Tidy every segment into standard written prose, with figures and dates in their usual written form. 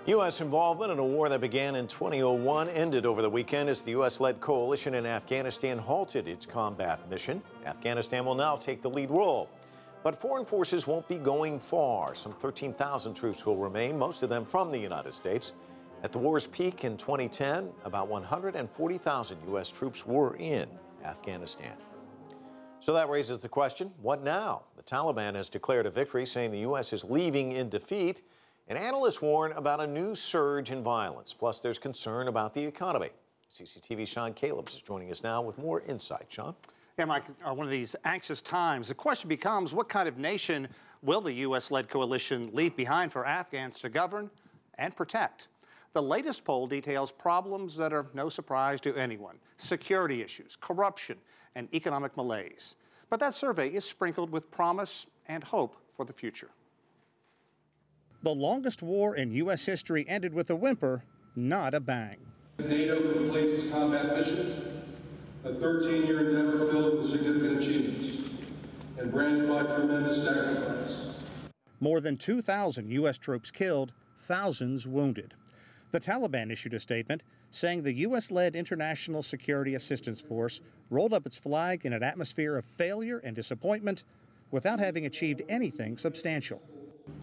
U.S. involvement in a war that began in 2001 ended over the weekend as the U.S.-led coalition in Afghanistan halted its combat mission. Afghanistan will now take the lead role. But foreign forces won't be going far. Some 13,000 troops will remain, most of them from the United States. At the war's peak in 2010, about 140,000 U.S. troops were in Afghanistan. So that raises the question, what now? The Taliban has declared a victory, saying the U.S. is leaving in defeat. And analysts warn about a new surge in violence. Plus, there's concern about the economy. CCTV's Sean Callebs is joining us now with more insight. Sean? Yeah, Mike, one of these anxious times, the question becomes, what kind of nation will the U.S.-led coalition leave behind for Afghans to govern and protect? The latest poll details problems that are no surprise to anyone: security issues, corruption, and economic malaise. But that survey is sprinkled with promise and hope for the future. The longest war in U.S. history ended with a whimper, not a bang. NATO completes its combat mission, a 13-year endeavor filled with significant achievements and branded by tremendous sacrifice. More than 2,000 U.S. troops killed, thousands wounded. The Taliban issued a statement saying the U.S.-led International Security Assistance Force rolled up its flag in an atmosphere of failure and disappointment without having achieved anything substantial.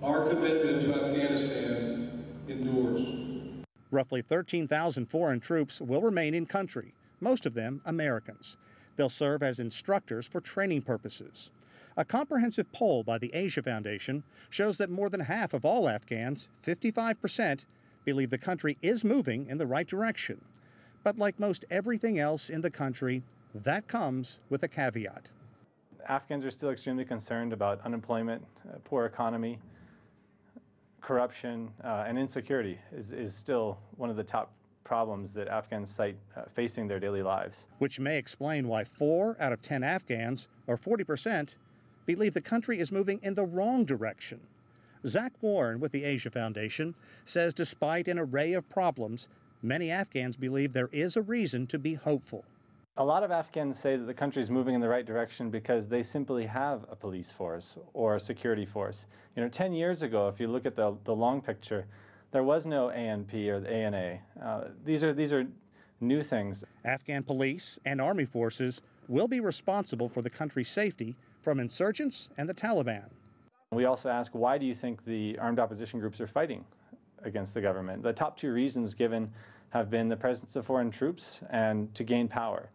Our commitment to Afghanistan endures. Roughly 13,000 foreign troops will remain in country, most of them Americans. They'll serve as instructors for training purposes. A comprehensive poll by the Asia Foundation shows that more than half of all Afghans, 55%, believe the country is moving in the right direction. But like most everything else in the country, that comes with a caveat. Afghans are still extremely concerned about unemployment, poor economy, corruption, and insecurity is still one of the top problems that Afghans cite facing their daily lives. Which may explain why 4 out of 10 Afghans, or 40%, believe the country is moving in the wrong direction. Zach Warren with the Asia Foundation says despite an array of problems, many Afghans believe there is a reason to be hopeful. A lot of Afghans say that the country is moving in the right direction because they simply have a police force or a security force. 10 years ago, if you look at the long picture, there was no ANP or the ANA. These are new things. Afghan police and army forces will be responsible for the country's safety from insurgents and the Taliban. We also ask, why do you think the armed opposition groups are fighting against the government? The top 2 reasons given have been the presence of foreign troops and to gain power.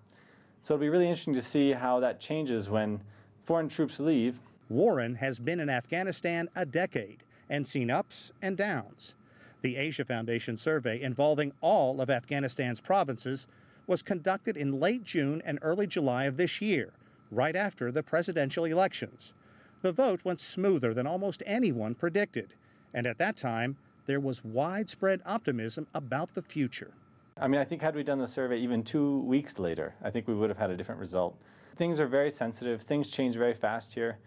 So it'll be really interesting to see how that changes when foreign troops leave. Warren has been in Afghanistan a decade and seen ups and downs. The Asia Foundation survey involving all of Afghanistan's provinces was conducted in late June and early July of this year, right after the presidential elections. The vote went smoother than almost anyone predicted, and at that time, there was widespread optimism about the future. I think had we done the survey even 2 weeks later, I think we would have had a different result. Things are very sensitive. Things change very fast here.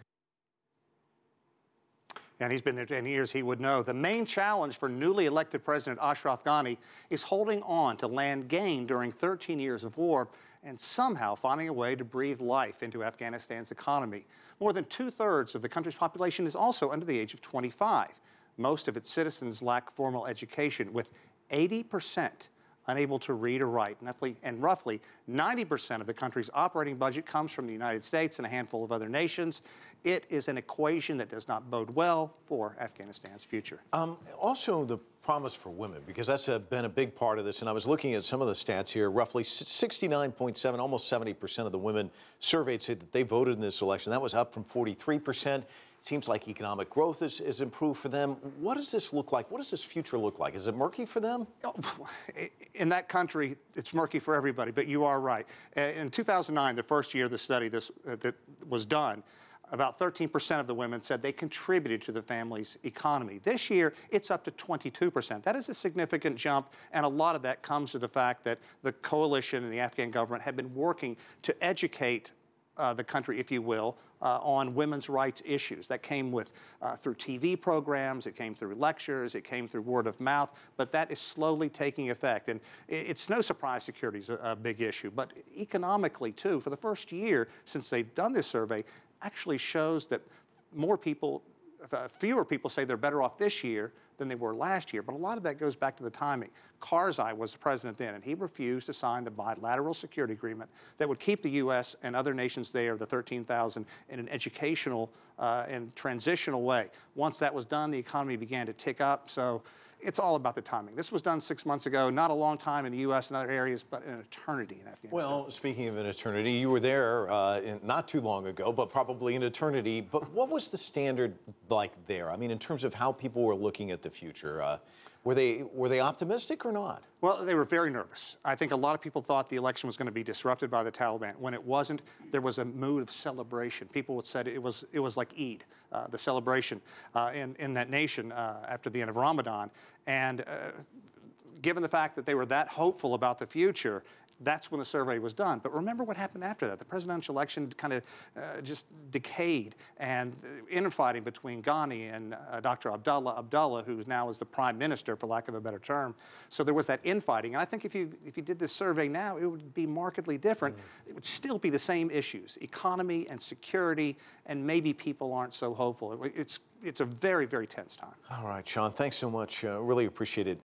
And he's been there 10 years, he would know. The main challenge for newly elected President Ashraf Ghani is holding on to land gained during 13 years of war and somehow finding a way to breathe life into Afghanistan's economy. More than 2/3 of the country's population is also under the age of 25. Most of its citizens lack formal education, with 80% unable to read or write. And roughly 90% of the country's operating budget comes from the United States and a handful of other nations. It is an equation that does not bode well for Afghanistan's future. Also, the promise for women, because that's been a big part of this. And I was looking at some of the stats here. Roughly 69.7, almost 70% of the women surveyed said that they voted in this election. That was up from 43%. Seems like economic growth is improved for them. What does this look like? What does this future look like? Is it murky for them? In that country, it's murky for everybody, but you are right. In 2009, the first year of the study that was done, about 13% of the women said they contributed to the family's economy. This year, it's up to 22%. That is a significant jump, and a lot of that comes to the fact that the coalition and the Afghan government have been working to educate the country, if you will, on women's rights issues. That came through TV programs, it came through lectures, it came through word of mouth, but that is slowly taking effect. And it's no surprise security is a big issue, but economically too, for the first year since they've done this survey, actually shows that fewer people say they're better off this year than they were last year, but a lot of that goes back to the timing. Karzai was the president then, and he refused to sign the bilateral security agreement that would keep the U.S. and other nations there, the 13,000, in an educational and transitional way. Once that was done, the economy began to tick up. So it's all about the timing. This was done 6 months ago, not a long time in the U.S. and other areas, but an eternity in Afghanistan. Well, speaking of an eternity, you were there not too long ago, but probably an eternity. But what was the standard like there? I mean, in terms of how people were looking at the future, were they optimistic or not? Well, they were very nervous. I think a lot of people thought the election was going to be disrupted by the Taliban. When it wasn't, there was a mood of celebration. People would say it was like Eid, the celebration in that nation after the end of Ramadan. And given the fact that they were that hopeful about the future, that's when the survey was done. But remember what happened after that. The presidential election kind of just decayed, and infighting between Ghani and Dr. Abdullah, who now is the prime minister, for lack of a better term. So there was that infighting. And I think if you did this survey now, it would be markedly different. It would still be the same issues, economy and security, and maybe people aren't so hopeful. It's a very, very tense time. All right, Sean, thanks so much. Really appreciate it.